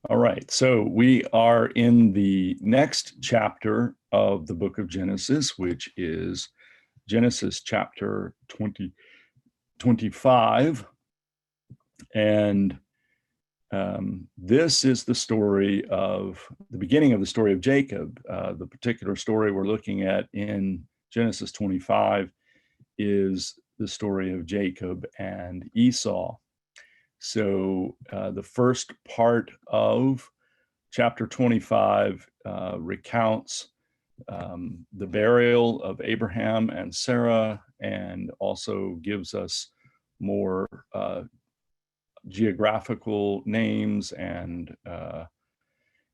All right, so we are in the next chapter of the book of Genesis, which is Genesis chapter 25. And this is the story of the beginning of the story of Jacob. The particular story we're looking at in Genesis 25 is the story of Jacob and Esau. So the first part of chapter 25 recounts the burial of Abraham and Sarah, and also gives us more geographical names and the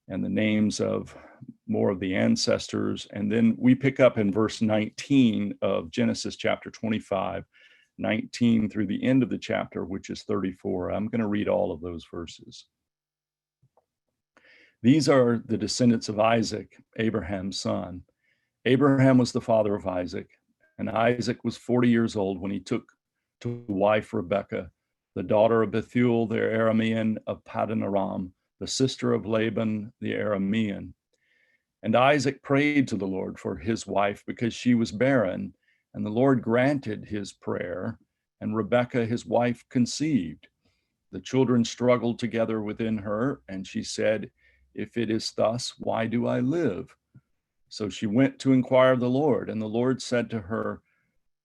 names of more of the ancestors. And then we pick up in verse 19 of Genesis chapter 25, 19 through the end of the chapter, which is 34. I'm going to read all of those verses. These are the descendants of Isaac, Abraham's son. Abraham was the father of Isaac, and Isaac was 40 years old when he took to wife Rebekah, the daughter of Bethuel the Aramean of Paddan Aram, the sister of Laban the Aramean. And Isaac prayed to the Lord for his wife because she was barren, and the Lord granted his prayer, and Rebekah his wife conceived. The children struggled together within her, and she said, "If it is thus, why do I live?" So she went to inquire of the Lord, and the Lord said to her,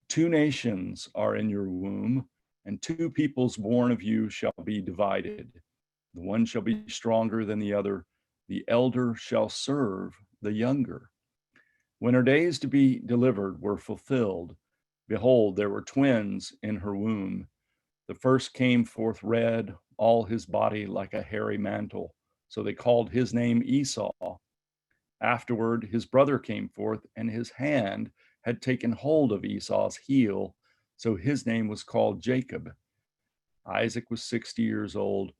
"Two nations are in your womb, and two peoples born of you shall be divided. The one shall be stronger than the other. The elder shall serve the younger." When her days to be delivered were fulfilled, behold, there were twins in her womb. The first came forth red, all his body like a hairy mantle. So they called his name Esau. Afterward, his brother came forth, and his hand had taken hold of Esau's heel. So his name was called Jacob. Isaac was 60 years old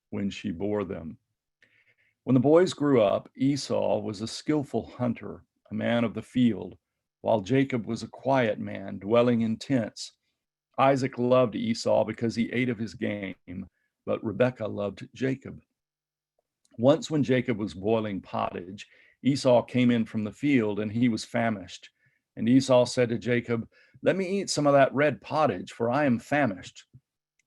when she bore them. When the boys grew up, Esau was a skillful hunter, a man of the field, while Jacob was a quiet man, dwelling in tents. Isaac loved Esau because he ate of his game, but Rebekah loved Jacob. Once when Jacob was boiling pottage, Esau came in from the field, and he was famished. And Esau said to Jacob, "Let me eat some of that red pottage, for I am famished."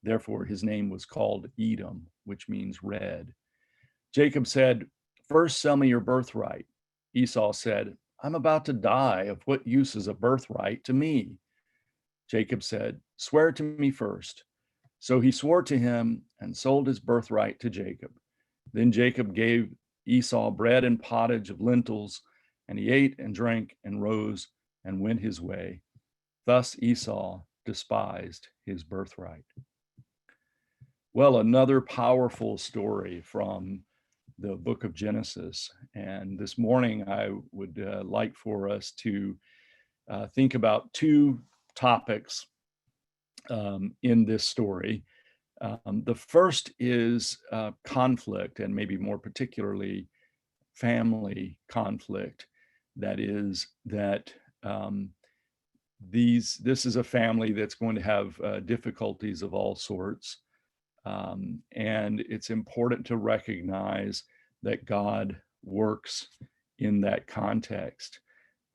Therefore his name was called Edom, which means red. Jacob said, "First sell me your birthright." Esau said, "I'm about to die. Of what use is a birthright to me?" Jacob said, "Swear to me first." So he swore to him and sold his birthright to Jacob. Then Jacob gave Esau bread and pottage of lentils, and he ate and drank and rose and went his way. Thus Esau despised his birthright. Well, another powerful story from the book of Genesis. And this morning, I would like for us to think about two topics in this story. The first is conflict, and maybe more particularly family conflict. That is that this is a family that's going to have difficulties of all sorts. And it's important to recognize that God works in that context.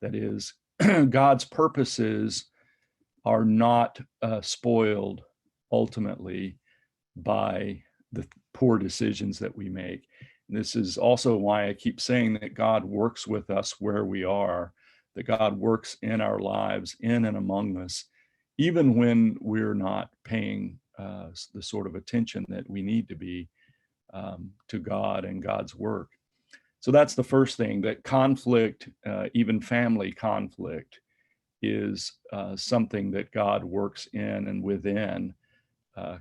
That is, God's purposes are not spoiled ultimately by the poor decisions that we make. And this is also why I keep saying that God works with us where we are, that God works in our lives, in and among us, even when we're not paying the sort of attention that we need to be to God and God's work. So that's the first thing, that conflict, even family conflict, is something that God works in and within.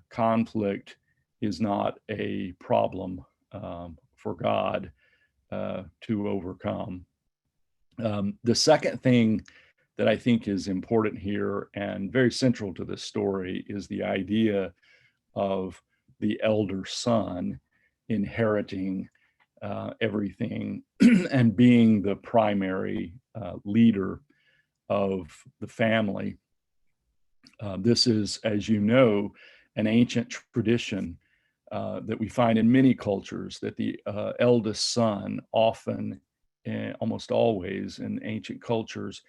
Conflict is not a problem for God to overcome. The second thing that I think is important here and very central to this story is the idea of the elder son inheriting everything and being the primary leader of the family. This is, as you know, an ancient tradition that we find in many cultures, that the eldest son often, almost always in ancient cultures,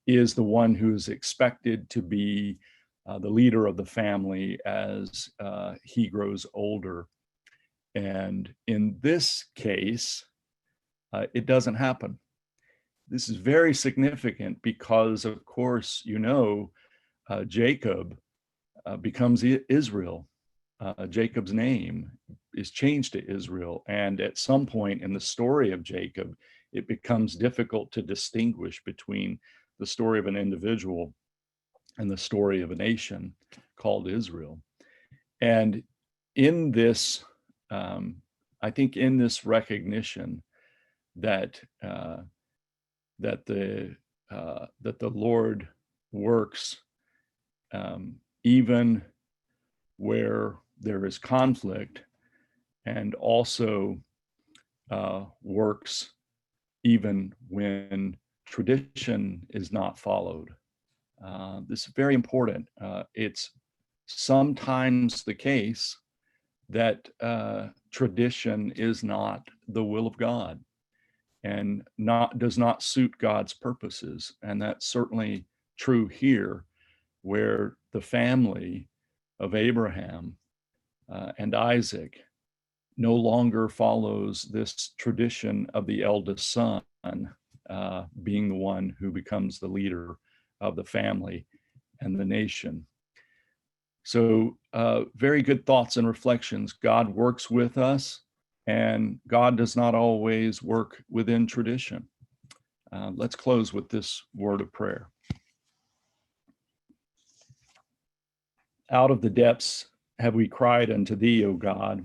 is the one who is expected to be the leader of the family as he grows older. And in this case, it doesn't happen. This is very significant because, of course, Jacob becomes Israel. Jacob's name is changed to Israel. And at some point in the story of Jacob, it becomes difficult to distinguish between the story of an individual and the story of a nation called Israel. And in this, I think in this recognition that that the Lord works even where there is conflict, and also works even when tradition is not followed. This is very important. It's sometimes the case that tradition is not the will of God and does not suit God's purposes. And that's certainly true here, where the family of Abraham and Isaac no longer follows this tradition of the eldest son being the one who becomes the leader of the family and the nation. So very good thoughts and reflections. God works with us, and God does not always work within tradition. Let's close with this word of prayer. Out of the depths have we cried unto thee, O God.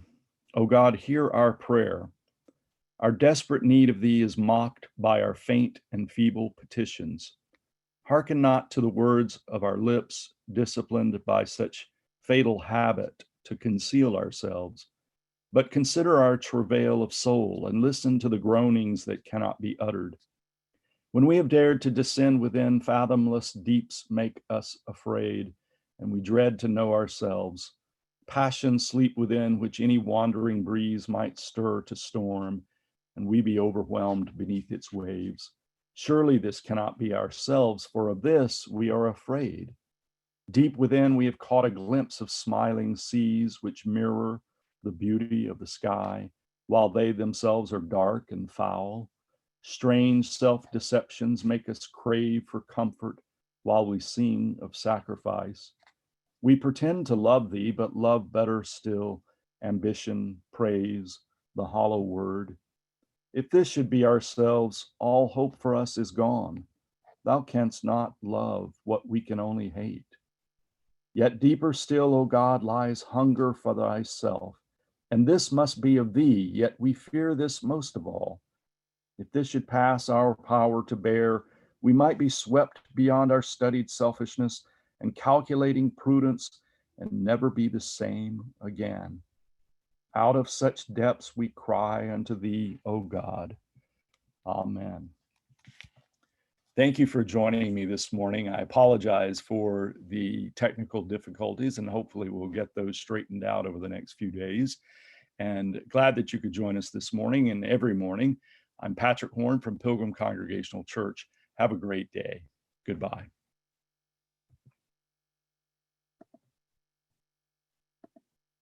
O God, hear our prayer. Our desperate need of thee is mocked by our faint and feeble petitions. Hearken not to the words of our lips, disciplined by such fatal habit to conceal ourselves, but consider our travail of soul and listen to the groanings that cannot be uttered. When we have dared to descend within fathomless deeps, make us afraid, and we dread to know ourselves. Passions sleep within which any wandering breeze might stir to storm, and we be overwhelmed beneath its waves. Surely this cannot be ourselves, for of this we are afraid. Deep within we have caught a glimpse of smiling seas which mirror the beauty of the sky, while they themselves are dark and foul. Strange self-deceptions make us crave for comfort while we sing of sacrifice. We pretend to love thee, but love better still ambition, praise, the hollow word. If this should be ourselves, all hope for us is gone. Thou canst not love what we can only hate. Yet deeper still, O God, lies hunger for thyself, and this must be of thee, yet we fear this most of all. If this should pass our power to bear, we might be swept beyond our studied selfishness and calculating prudence and never be the same again. Out of such depths we cry unto thee, O God. Amen. Thank you for joining me this morning. I apologize for the technical difficulties, and hopefully we'll get those straightened out over the next few days. And glad that you could join us this morning and every morning. I'm Patrick Horn from Pilgrim Congregational Church. Have a great day. Goodbye.